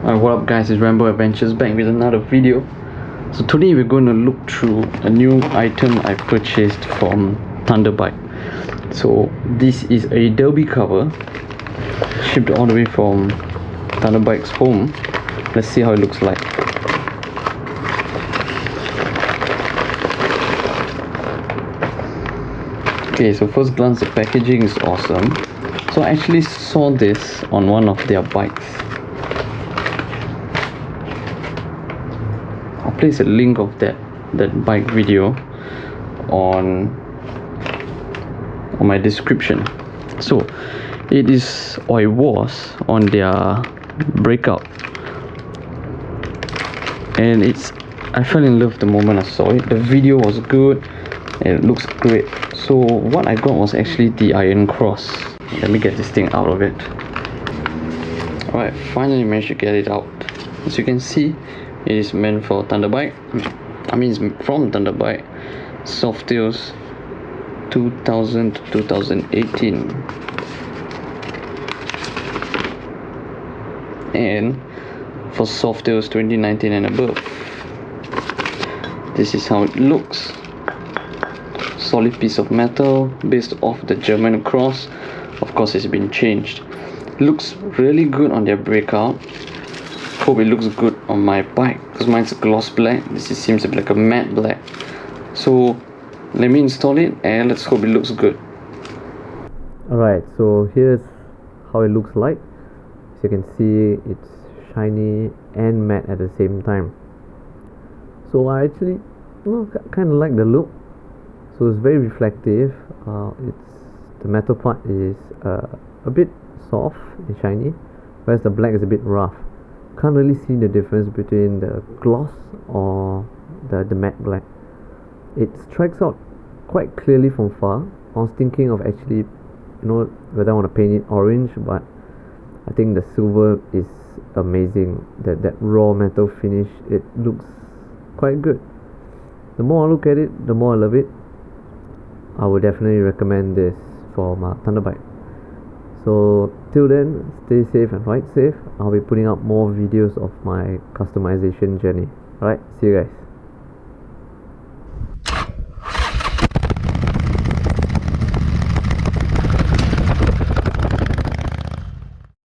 What up guys, it's Rambo Adventures back with another video. So today we're going to look through a new item I purchased from Thunderbike. So this is a derby cover shipped all the way from Thunderbike's home. Let's see how it looks like. Okay, so first glance the packaging is awesome. So I actually saw this on one of their bikes. I'll place a link of that bike video on my description. So it is, or it was, on their breakout, and I fell in love the moment I saw it. The video was good and it looks great. So what I got was actually the Iron Cross. Let me get this thing out of it. Alright, finally managed to get it out. As you can see, it is meant for Thunderbike. I mean, it's from Thunderbike. Softail's 2000 to 2018. And for Softail's 2019 and above. This is how it looks. Solid piece of metal based off the German cross. Of course, it's been changed. Looks really good on their breakout. Hope it looks good on my bike because mine's a gloss black. This seems to be like a matte black. So let me install it and let's hope it looks good. Alright, so here's how it looks like. As you can see, it's shiny and matte at the same time. So I actually kind of like the look. So it's very reflective. The metal part is a bit soft and shiny, whereas the black is a bit rough. Can't really see the difference between the gloss or the matte black. It strikes out quite clearly from far. I was thinking of actually, whether I want to paint it orange, but I think the silver is amazing. That raw metal finish, it looks quite good. The more I look at it, the more I love it. I would definitely recommend this for my Thunderbike. So till then, stay safe and ride safe. I'll be putting up more videos of my customization journey. Alright, see you guys.